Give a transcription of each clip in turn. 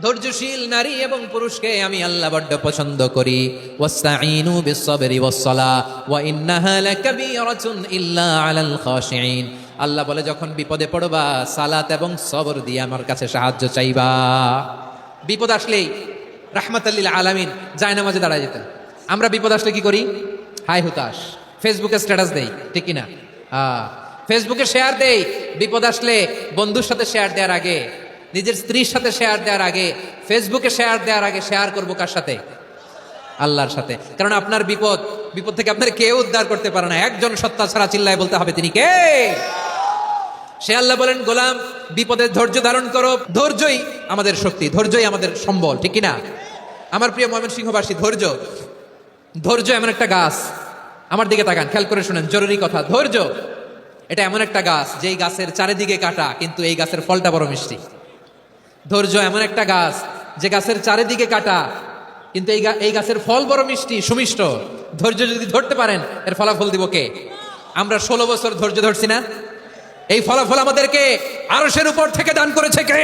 ধৈর্যশীল নারী এবং পুরুষকে আমি আল্লাহ বড্ড পছন্দ করি। ওয়াস্তাঈনু বিস-সাবরি ওয়াস-সালাহ ওয়া ইন্নাহা লাকাবীরাতুন ইল্লা আলাল খাশিঈন। আল্লাহ বলে যখন বিপদে পড়বা সালাত এবং সবর দিয়ে আমার কাছে সাহায্য চাইবা। বিপদ আসলেই রাহমাতাল লিল আলামিন জায়নামাজে দাঁড়ায় যেতেন। আমরা বিপদ আসলে কি করি? হাই হুতাশ, ফেসবুকে স্ট্যাটাস দেই, ঠিক কি না? ফেসবুকে শেয়ার দেই। বিপদ আসলে বন্ধুর সাথে শেয়ার দেওয়ার আগে, নিজের স্ত্রীর সাথে শেয়ার দেওয়ার আগে, ফেসবুকে শেয়ার দেওয়ার আগে শেয়ার করবো কার সাথে? আল্লাহর সাথে। কারণ আপনার বিপদ থেকে আপনার কেউ উদ্ধার করতে পারে না, একজন সত্তা ছাড়া। চিল্লায় বলতে হবে তিনি কে? সে আল্লাহ বলেন, গোলাম বিপদের ধৈর্য ধারণ করো। ধৈর্যই আমাদের শক্তি, ধৈর্যই আমাদের সম্বল, ঠিক কিনা? আমার প্রিয় ময়মনসিংহবাসী, ধৈর্য এমন একটা গাছ। আমার দিকে তাকান, খেয়াল করে শুনেন, জরুরি কথা। ধৈর্য এটা এমন একটা গাছ যেই গাছের চারিদিকে কাটা, কিন্তু এই গাছের ফলটা বড় মিষ্টি। ধৈর্য এমন একটা গাছ যে গাছের চারিদিকে কাটা, কিন্তু এই গাছের ফল বড় মিষ্টি, সুমিষ্ট। ধৈর্য যদি ধরতে পারেন, এর ফলাফল দিব কে? আমরা 16 বছর ধৈর্য ধরছি না? এই ফলাফল আমাদেরকে আরশের উপর থেকে দান করেছে কে?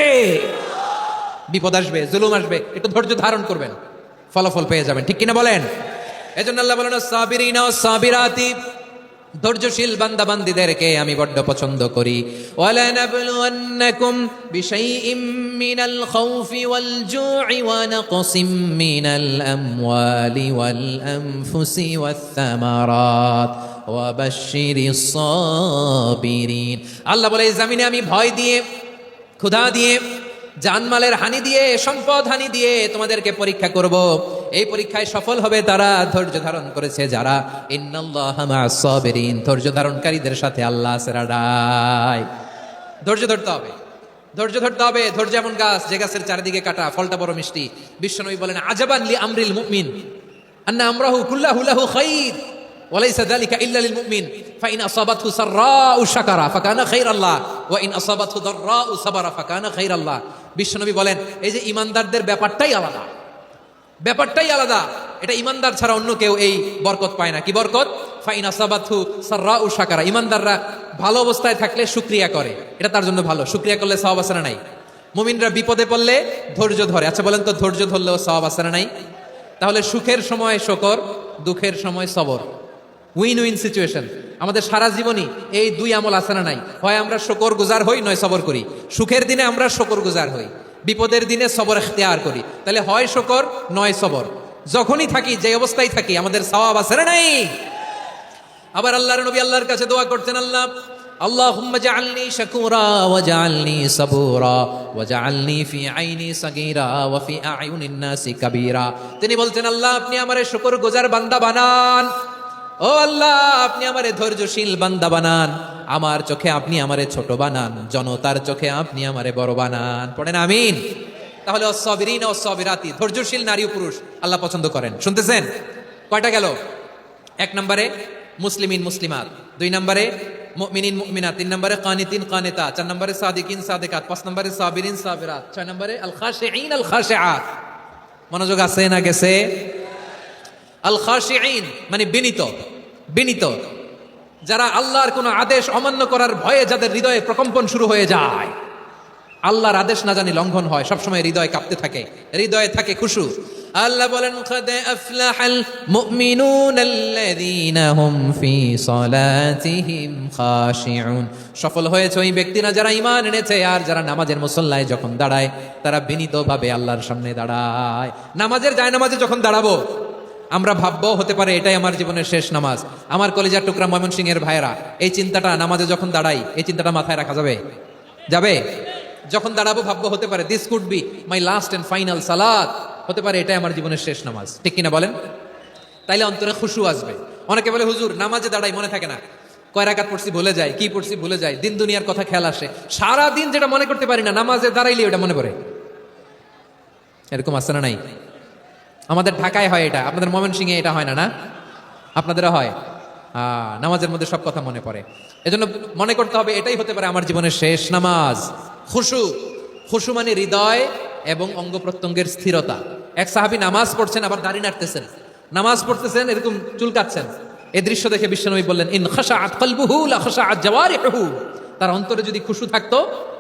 বিপদ আসবে, জুলুম আসবে, একটু ধৈর্য ধারণ করবেন, ফলাফল পেয়ে যাবেন, ঠিক কিনা বলেন? এজন্য আল্লাহ বলেন, সাবিরিনা ওয়াস সাবিরাতি, ধৈর্যশীল বান্দা বান্দীদেরকে আমি বড্ড পছন্দ করি। ওয়ালা নাবলুওয়ান্নাকুম বিশাইইম মিনাল খাউফি ওয়াল জু'i ওয়া নাকসিম মিনাল আমওয়ালি ওয়াল আনফুসি ওয়াস সামারাত ওয়া বাশশিরিস সাবিরিন। আল্লাহ বলে, এই জমিনে আমি ভয় দিয়ে, ক্ষুধা দিয়ে, জানমালের হানি দিয়ে, সম্পদ হানি দিয়ে তোমাদেরকে পরীক্ষা করব। এই পরীক্ষায় সফল হবে তারা ধৈর্য ধারণ করেছে যারা। ইন্নাল্লাহা মা'আস সাবিরিন, ধৈর্য ধারণকারীদের সাথে আল্লাহ আছে। রাডাই ধৈর্য ধরতে হবে, ধৈর্য ধরতে হবে। ধৈর্য এমন গাছ যে গাছের চারিদিকে কাটা, ফলটা বড় মিষ্টি। বিশ্বনবী বলেন, আজাবান লি আমরিল মুমিন আন্না আমরাহু কুল্লাহু লাহু খাইর ওয়া লাইসা যালিকা ইল্লা লিল মুমিন ফাইন আসাবাতহু সাররাউ শাকারা ফাকানা খাইরাল্লাহ ওয়া ইন আসাবাতহু দাররাউ সাবারা ফাকানা খাইরাল্লাহ। বিশ্বনবী বলেন, এই যে ইমানদারদের ব্যাপারটাই আলাদা, ব্যাপারটাই আলাদা। এটা ইমানদার ছাড়া অন্য কেউ এই বরকত পায় না। কি বরকত? ফাইন আসাবাতহু সাররাউ শাকারা। ইমানদাররা ভালো অবস্থায় থাকলে শুকরিয়া করে, এটা তার জন্য ভালো। শুকরিয়া করলে সওয়াব আছে না নাই? মুমিনরা বিপদে পড়লে ধৈর্য ধরে। আচ্ছা বলেন তো, ধৈর্য ধরলেও সওয়াব আছে না নাই? তাহলে সুখের সময় শুকর, দুঃখের সময় সবর, উইন উইন সিচুয়েশন। আমাদের সারা জীবনই এই দুই আমল আছে না নাই? হয় আমরা শুকর গুজার হই, নয় সবর করি। সুখের দিনে আমরা শুকর গুজার হই, বিপদের দিনে সবর ইখতিয়ার করি। তাহলে হয় শুকর, নয় সবর। যখনই থাকি, যে অবস্থায় থাকি, আমাদের সওয়াব আছে না নাই? আবার আল্লাহর নবী আল্লাহর কাছে দোয়া করতেন, আল্লাহুম্মা জাআলনি শাকুরা ওয়া জাআলনি সাবুরা ওয়া জাআলনি ফি আইনি সাগীরা ওয়া ফি আ'য়ুনিন নাসি কাবীরা। তিনি বলতেন, আল্লাহ আপনি আমারে শুকরগুজার বান্দা বানান। ও আল্লাহ, আপনি আমারে ধৈর্যশীল বান্দা বানান। আমার চোখে আপনি আমারে ছোট বানান, জনতার চোখে আপনি আমারে বড় বানান। পড়েন আমিন। তাহলে ওয়াস-সাবিরিনা ওয়াস-সাবিরাতি, ধৈর্যশীল নারী ও পুরুষ আল্লাহ পছন্দ করেন। শুনতেছেন? কয়টা গেল? 1 নম্বরে মুসলিমিন মুসলিমাত, 2 নম্বরে মুমিনিন মুমিনাত, 3 নম্বরে কানিতিন কানিতাত, 4 নম্বরে সাদিকিন সাদিকাত, 5 নম্বরে সাবিরিন সাবিরাত, 6 নম্বরে আল খাশিঈন আল খাশিআত। মনোযোগ আছে না গেছে? আল খাশিঈন মানে বিনীত, বিনীত, যারা আল্লাহর কোন আদেশ অমান্য করার ভয়ে যাদের হৃদয়ে প্রকম্পন শুরু হয়ে যায়, আল্লাহর আদেশ না জানি লঙ্ঘন হয়, সবসময় হৃদয় কাঁপতে থাকে, হৃদয়ে থাকে খুশু। আল্লাহ বলেন, কাদ আফলাহাল মুমিনুনাল্লাযীনা হুম ফি সালাতিহিম খাশিউন। সফল হয়েছে ওই ব্যক্তিরা যারা ঈমান এনেছে আর যারা নামাজের মুসল্লায় যখন দাঁড়ায় তারা বিনীতভাবে আল্লাহর সামনে দাঁড়ায়। নামাজের জায়নামাজে যখন দাঁড়াবো, আমরা ভাববো হতে পারে এটাই আমার জীবনের শেষ নামাজ। আমার কলিজার টুকরা ময়মনসিংহের ভাইয়েরা, এই চিন্তাটা নামাজে যখন দাঁড়াই, এই চিন্তাটা মাথায় রাখা যাবে? যাবে? যখন দাঁড়াবো ভাববো হতে পারে this could be my last and final সালাত, হতে পারে এটাই আমার জীবনের শেষ নামাজ, ঠিক কিনা বলেন? তাইলে অন্তরে খুশু আসবে। অনেকে বলে, হুজুর নামাজে দাঁড়াই মনে থাকে না, কয় রাকাত পড়ছি ভুলে যায়, কি পড়ছি ভুলে যায়, দিন দুনিয়ার কথা খেয়াল আসে, সারা দিন যেটা মনে করতে পারি না, নামাজে দাঁড়াইলে ওটা মনে পড়ে। এরকম আছে না নাই? আমাদের ঢাকায় হয় এটা, আপনাদের ময়মনসিংহে এটা হয় না? না, আপনাদেরও হয়। নামাজের মধ্যে সব কথা মনে পড়ে। এজন্য মনে করতে হবে এটাই হতে পারে আমার জীবনের শেষ নামাজ। খুশু, খুশু মানে হৃদয় এবং অঙ্গ প্রত্যঙ্গের স্থিরতা। এক সাহাবী নামাজ পড়ছেন, আবার দাড়ি নাড়তেছেন, নামাজ পড়তেছেন, এরকম চুলকাচ্ছেন। এই দৃশ্য দেখে বিশ্বনবী বললেন, ইন খাশাআত কলবুহু লা খাশাআত জাওয়ারিহুহু। তার অন্তরে যদি খুশু থাকতো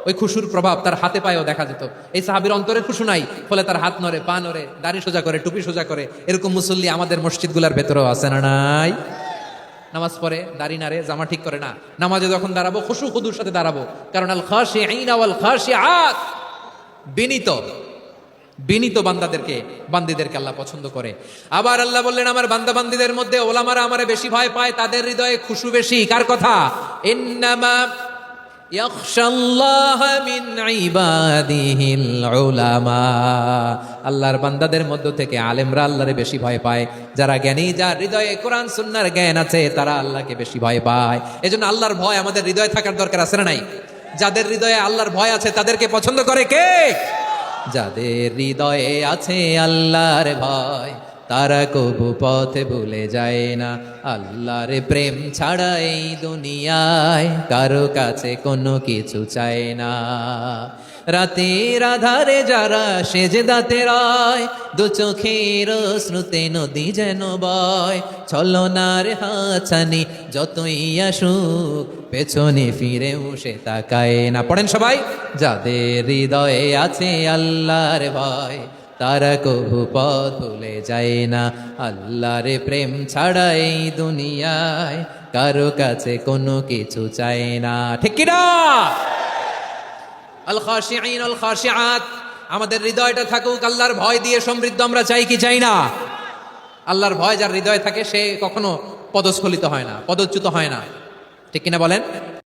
ওই খুশুর প্রভাব তার হাতে পায়েও দেখা যেত। এই সাহাবীর অন্তরে খুশু নাই, ফলে তার হাত নড়ে, পা নড়ে, দাড়ি সোজা করে, টুপি সোজা করে। এরকম মুসল্লি আমাদের মসজিদগুলোর ভেতরেও আছে না নাই? নামাজ পড়ে, দাড়ি নাড়ে, জামা ঠিক করে না, নামাজে যখন দাঁড়াবো খুশু খুদুর সাথে দাঁড়াবো, কারণ আল খাশিঈনা ওয়াল খাশিআত, বিনীত বিনীত বান্দিদেরকে আল্লাহ পছন্দ করে। আবার আল্লাহ বললেন, আমার বান্দা বান্দিদের মধ্যে ওলামারা আমারে বেশি ভয় পায়, তাদের হৃদয়ে খুশু বেশি। কার কথা? ইন্নামা ইয়াখশাল্লাহা মিন ইবাদিহিল উলামা, আল্লাহর বান্দাদের মধ্য থেকে আলেমরা আল্লাহরে বেশি ভয় পায়। যারা জ্ঞানী, যার হৃদয়ে কোরআন সুন্নাহর জ্ঞান আছে, তারা আল্লাহকে বেশি ভয় পায়। এজন্য আল্লাহর ভয় আমাদের হৃদয়ে থাকার দরকার আছে না নাই? যাদের হৃদয়ে আল্লাহর ভয় আছে তাদেরকে পছন্দ করে কে? যাদের হৃদয়ে আছে আল্লাহর ভয়, তারা কবু পথে ভুলে যায় না। আল্লাহর প্রেম ছাড়া এই দুনিয়ায় কারো কাছে কোনো কিছু চায় না। রাতের আধারে যারা সেজদাতে রয়, দু চোখের শ্রুতে নদী যেন বয়। ছলনার হাতছানি যতই আসুক, পেছনে ফিরেও সে তাকায় না। পড়েন সবাই। যাদের হৃদয়ে আছে আল্লাহর ভয়, তারা কবু পথ ভুলে যায় না। আল্লাহর প্রেম ছাড়া এই দুনিয়ায় কারো কাছে কোনো কিছু চায় না। ঠিক কি না? আল খাশিঈন আল খাশিআত, আমাদের হৃদয়টা থাকুক আল্লাহর ভয় দিয়ে সমৃদ্ধ। আমরা চাই কি চাই না? আল্লাহর ভয় যার হৃদয়ে থাকে সে কখনো পদস্খলিত হয় না, পদচ্যুত হয় না। ঠিক কিনা বলেন?